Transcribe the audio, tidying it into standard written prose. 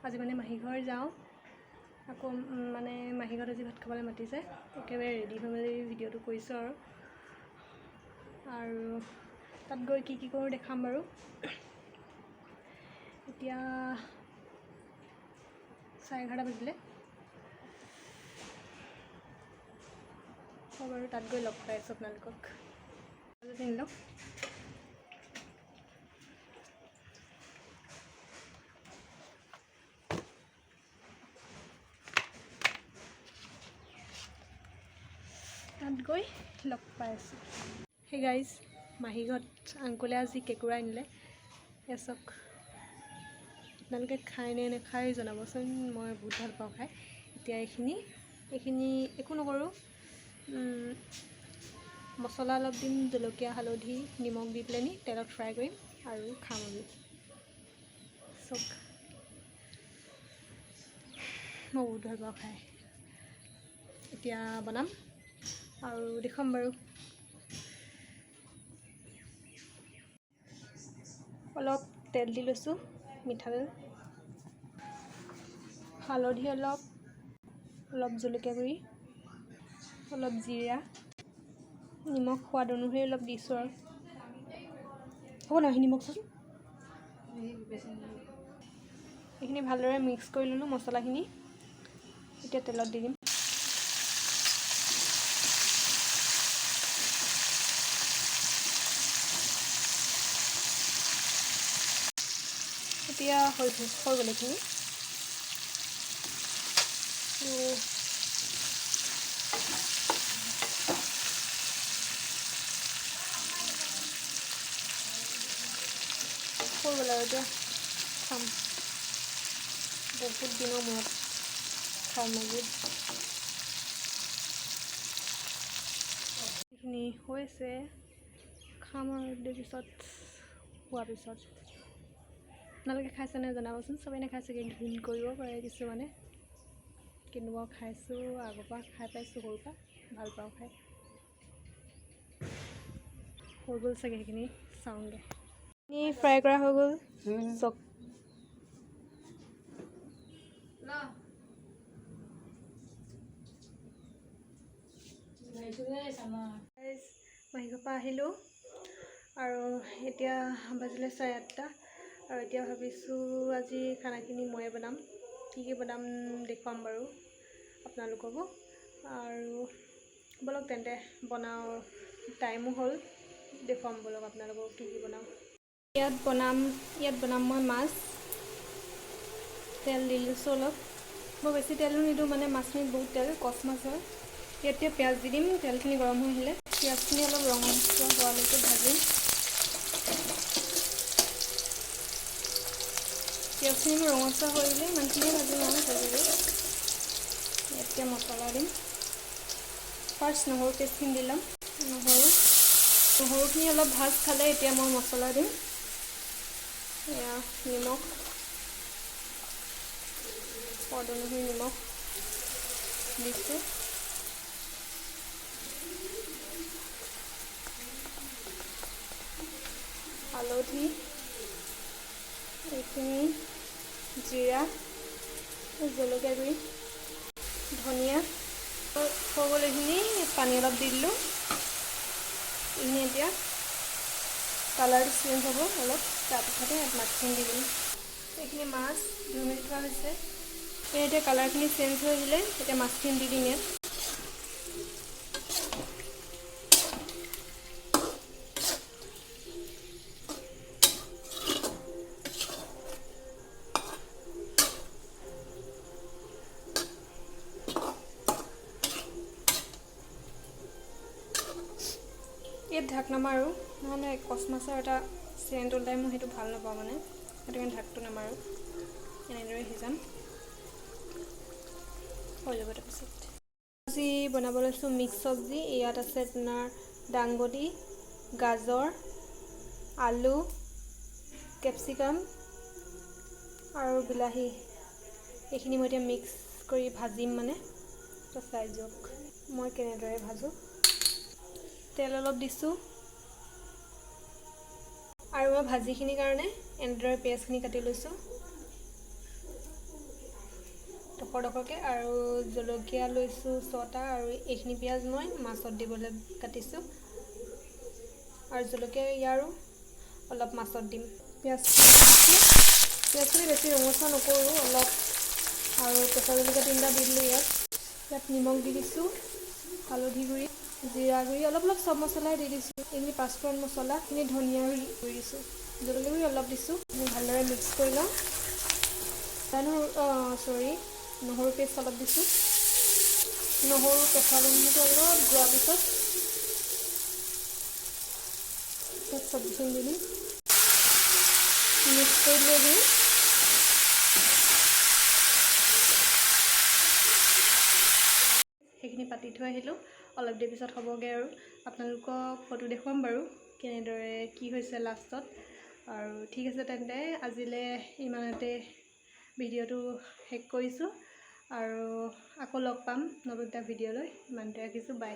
আজি মানে মাহী ঘৰ যাওঁ আকৌ মানে মাহী ঘৰত আজি ভাত খাবলৈ মাতিছে একেবাৰে ৰেডি হৈ মেলি ভিডিঅ'টো কৰিছোঁ আৰু তাত গৈ কি কৰোঁ দেখাম বাৰু এতিয়া 11:30 বাজিলে বাৰু তাত গৈ লগ পাই আছোঁ আপোনালোকক নিলক তাত গৈ লগ পাই আছোঁ হে গাইজ মাহী ঘৰত আংকুলে আজি কেঁকুৰা আনিলে এচক আপোনালোকে খাই নে নেখায় জনাবচোন মই বহুত ভাল পাওঁ খাই এতিয়া এইখিনি একো নকৰোঁ মছলা অলপ দিম জলকীয়া হালধি নিমখ দি পেলাই তেলত ফ্ৰাই কৰিম আৰু খাম আমি চক মই বহুত ভাল পাওঁ খাই এতিয়া বনাম আৰু দেখুৱাম বাৰু অলপ তেল দি লৈছোঁ মিঠাতেল হালধি অলপ জলকীয়া গুড়ি অলপ জিৰা নিমখ সোৱাদ অনুসৰি অলপ দিছোঁ আৰু হ'ব নহয় নিমখ চাচোন এইখিনি ভালদৰে মিক্স কৰি ল'লোঁ মছলাখিনি এতিয়া তেলত দি দিম এতিয়া হৈ গ'ল এইখিনি হৈ গ'ল আৰু এতিয়া খাম বহুত দিনৰ মূৰত খাম আজি এইখিনি হৈছে খাম আৰু পিছত খোৱাৰ পিছত আপোনালোকে খাইছেনে জনাবচোন চবেই নাখাইছে কিন্তু ঘিণ কৰিব পাৰে কিছুমানে কিন্তু মই খাইছোঁ আগৰ পৰা খাই পাইছোঁ সৰুৰ পৰা ভাল পাওঁ খাই হৈ গ'ল চাগে সেইখিনি চাওঁগৈ ফ্ৰাই কৰা হৈ গ'ল চক মাহী ঘৰৰ পৰা আহিলোঁ আৰু এতিয়া বাজিলে 8:30 আৰু এতিয়া ভাবিছোঁ আজি খানাখিনি ময়ে বনাম কি বনাম দেখুৱাম বাৰু আপোনালোককো আৰু বলক তেন্তে বনাওঁ টাইমো হ'ল দেখুৱাম বলক আপোনালোকক কি বনাওঁ ইয়াত বনাম মই মাছ তেল দি লৈছোঁ অলপ মই বেছি তেলো নিদিওঁ মানে মাছখিনিত বহুত তেল কচ মাছ হয় ইয়াত এতিয়া পিঁয়াজ দি দিম তেলখিনি গৰম হৈ আহিলে পিঁয়াজখিনি অলপ ৰঙচুৱা হোৱালৈকে ভাজিম পিঁয়াজখিনি মোৰ ৰঙচুৱা হৈ আহিলে ইমানখিনিয়ে ভাজিম আৰু ভাজিলোঁ এতিয়া মছলা দিম ফাৰ্ষ্ট নহৰু পেষ্টখিনি দি ল'ম নহৰুখিনি অলপ ভাজ খালে এতিয়া মই মছলা দিম এয়া নিমখ সোৱাদ অনুসৰি নিমখ দিছোঁ হালধি এইখিনি জিৰা জলকীয়া গুড়ি ধনিয়া হৈ গ'ল এইখিনি পানী অলপ দি দিলোঁ এইখিনি এতিয়া কালাৰটো চেঞ্জ হ'ব অলপ তাৰপিছতে মাছখিনি দি দিম এইখিনি মাছ ধুই মেলি থোৱা হৈছে এতিয়া কালাৰখিনি চেঞ্জ হৈ আহিলে এতিয়া মাছখিনি দি দিম ইয়াত ইয়াত ঢাক নামাৰোঁ নহ'লে কচ মাছৰ এটা চেণ্ট ওলায় মই সেইটো ভাল নাপাওঁ মানে সেইটো কাৰণে ঢাকটো নামাৰোঁ এনেদৰে সিজাম হৈ যাব তাৰপিছত আজি বনাব লৈছোঁ মিক্স চব্জি ইয়াত আছে আপোনাৰ দাংবডি গাজৰ আলু কেপচিকাম আৰু বিলাহী এইখিনি মই এতিয়া মিক্স কৰি ভাজিম মানে তো চাই যাওক মই কেনেদৰে ভাজোঁ তেল অলপ দিছোঁ আৰু মই ভাজিখিনিৰ কাৰণে এনেদৰে পিঁয়াজখিনি কাটি লৈছোঁ ডোখৰকৈ আৰু জলকীয়া লৈছোঁ 6টা আৰু এইখিনি পিঁয়াজ মই মাছত দিবলৈ কাটিছোঁ আৰু জলকীয়া ইয়াৰো অলপ মাছত দিম। পিঁয়াজখিনি বেছি ৰঙচুৱা নকৰোঁ, অলপ আৰু কেঁচা জলকীয়া 3টা দি দিলোঁ। ইয়াত নিমখ দি দিছোঁ, হালধি গুড়ি, জিৰা গুড়ি অলপ চব মছলাই দি দিছোঁ। এইখিনি পাঁচফোৰণ মছলাখিনি ধনিয়া গুড়ি দিছোঁ, জলকীয়া গুড়ি অলপ দিছোঁ। ভালদৰে মিক্স কৰি লওঁ। নহৰু পেষ্ট অলপ দিছোঁ। নহৰু কেঁচা জলকীয়াটো অলপ যোৱাৰ পিছত ইয়াত চব্জিখিনি দি দিম, মিক্স কৰি লৈ দিওঁ। সেইখিনি পাতি থৈ আহিলোঁ। অলপ দেৰি পিছত হ'বগৈ আৰু আপোনালোকক ফটো দেখুৱাম বাৰু কেনেদৰে কি হৈছে লাষ্টত। আৰু ঠিক আছে তেন্তে আজিলৈ ইমানতে ভিডিঅ'টো শেষ কৰিছোঁ আৰু আকৌ লগ পাম নতুন এটা ভিডিঅ' লৈ। ইমানতে ৰাখিছোঁ, বাই।